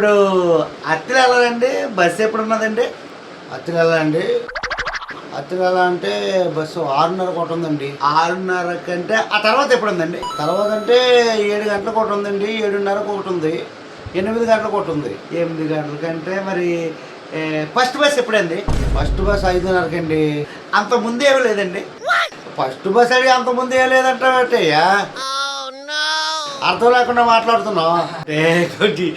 ఇప్పుడు అత్తిలి వెళ్ళాలండి బస్సు ఎప్పుడు ఉన్నదండి? అత్తిలి వెళ్ళాలండి. అత్తిలి అంటే బస్సు 6:30 ఒకటి ఉందండి. 6:30 కంటే ఆ తర్వాత ఎప్పుడు ఉందండి? తర్వాత అంటే 7 గంటలకు ఒకటి ఉందండి, 7:30కు ఒకటి ఉంది, 8 గంటలకు ఒకటి ఉంది. 8 గంటల కంటే మరి ఫస్ట్ బస్ ఎప్పుడండి? ఫస్ట్ బస్ 5:30కి అండి. అంత ముందు ఏమీ లేదండి? ఫస్ట్ బస్ అడిగి అంత ముందు ఏం లేదంటావేటయ్యా? అర్థం లేకుండా మాట్లాడుతున్నావు. కొంచెం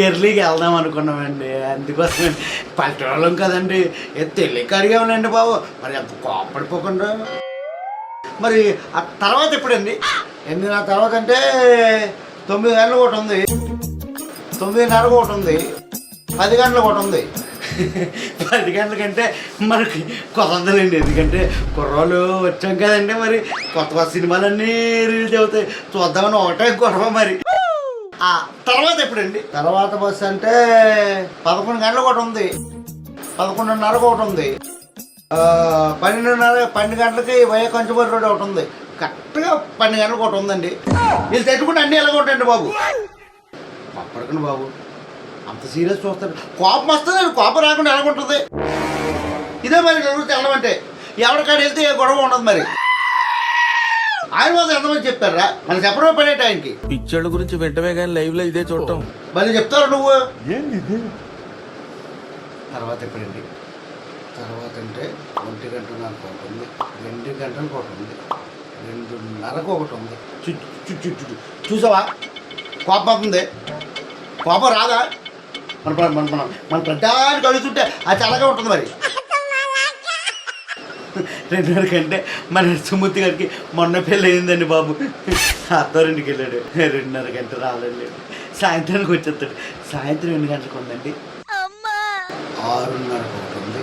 ఎర్లీగా వెళ్దాం అనుకున్నామండి, అందుకోసం పల్లెటూళ్ళం కదండి. తెలియక అడిగామనండి బాబు, మరి అంత కోపడిపోకుండా. మరి ఆ తర్వాత ఎప్పుడండి? 8:30 తర్వాత అంటే 9 గంటలకు ఒకటి ఉంది, 9:30కు ఒకటి ఉంది, 10 గంటలకు ఒకటి ఉంది. 10 గంటలకంటే మనకి కుదరదులేండి, ఎందుకంటే కుర్రోళ్ళు వచ్చాం కదండి. మరి కొత్త కొత్త సినిమాలన్నీ రిలీజ్ అవుతాయి, చూద్దామని ఒకటే గొడవ. మరి ఆ తర్వాత ఎప్పుడండి? తర్వాత బస్సు అంటే 11 గంటలకు ఒకటి ఉంది, 11:30కు ఒకటి ఉంది, 12 గంటలకి వయ కంచుమూరి రోడ్ ఒకటి ఉంది. కరెక్ట్గా 12 గంటలకు ఒకటి ఉందండి. వీళ్ళు తెచ్చుకుంటే అన్నీ ఎలాగ ఉంటాయండి బాబు. అప్పటికండి బాబు అంత సీరియస్ చూస్తారు, కోపం వస్తుంది. కోపం రాకుండా ఎలాగుంటుంది? ఇదే మరి నలుగురు వెళ్ళడం అంటే ఎవరికాడ వెళ్తే ఏ గొడవ ఉండదు. మరి ఆయన మాత్రం ఎంతమంది చెప్తారా? మనకి చెప్పడమే పడేట ఆయనకి. పిక్చర్ల గురించి వెంటనే కానీ లైవ్ లో ఇదే చూడటం మళ్ళీ చెప్తారు నువ్వు. తర్వాత ఎప్పుడండి? తర్వాత అంటే 1 గంటలకు ఒకటి ఉంది, 2 గంటలకు ఒకటి ఉంది, 2:30కు ఒకటి ఉంది. చూసావా కోపం అవుతుంది? కోపం రాదా? మన ప్రధానికి అడుగుతుంటే అది చల్లగా ఉంటుంది. మరి 2:30 కంటే మన సుమూర్తి గారికి మొన్న పెళ్ళి అయిందండి బాబు, అత్తారింటికి వెళ్ళాడు. 2:30 గంట రాలేదు, సాయంత్రానికి వచ్చేస్తాడు. సాయంత్రం 8 గంటలకు ఉందండి. 6:30కు ఒకటి ఉంది,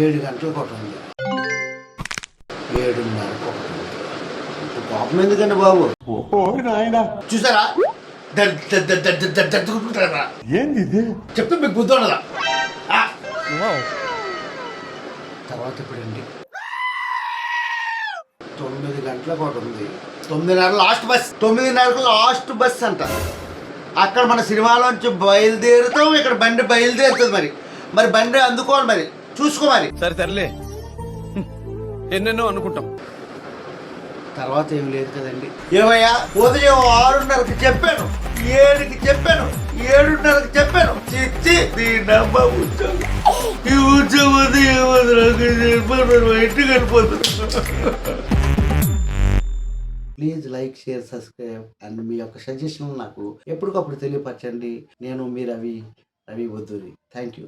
7 గంటలకు ఒకటి ఉంది, 7:30కు ఒకటి ఉంది. ఇప్పుడు కోపం ఎందుకండి బాబు? చూసారా చెప్తే మీకు బుద్ధి ఉండదా? తర్వాత ఇప్పుడండి 9 గంటలకు ఒకటి ఉంది, 9:30 లాస్ట్ బస్, 9:30కు లాస్ట్ బస్ అంట. అక్కడ మన సినిమాలోంచి బయలుదేరుతాం, ఇక్కడ బండి బయలుదేరుతుంది. మరి బండి అందుకోవాలి, మరి చూసుకో. మరి సరే సర్లే, ఎన్నెన్నో అనుకుంటాం. తర్వాత ఏం లేదు కదండి. ఏమయ్యా, ఉదయం 6:30కి చెప్పాను, 7కి చెప్పాను, 7:30కి చెప్పాను. చిచ్చి దీనమ్మ ఉద్యోగం, ఈ ఉద్యోగం ఇంటికి వెళ్ళిపోతుంది. Please like, share, subscribe and మీ యొక్క సజెషన్ నాకు ఎప్పటికప్పుడు తెలియపరచండి. నేను మీ రవి వద్దూరి. Thank you.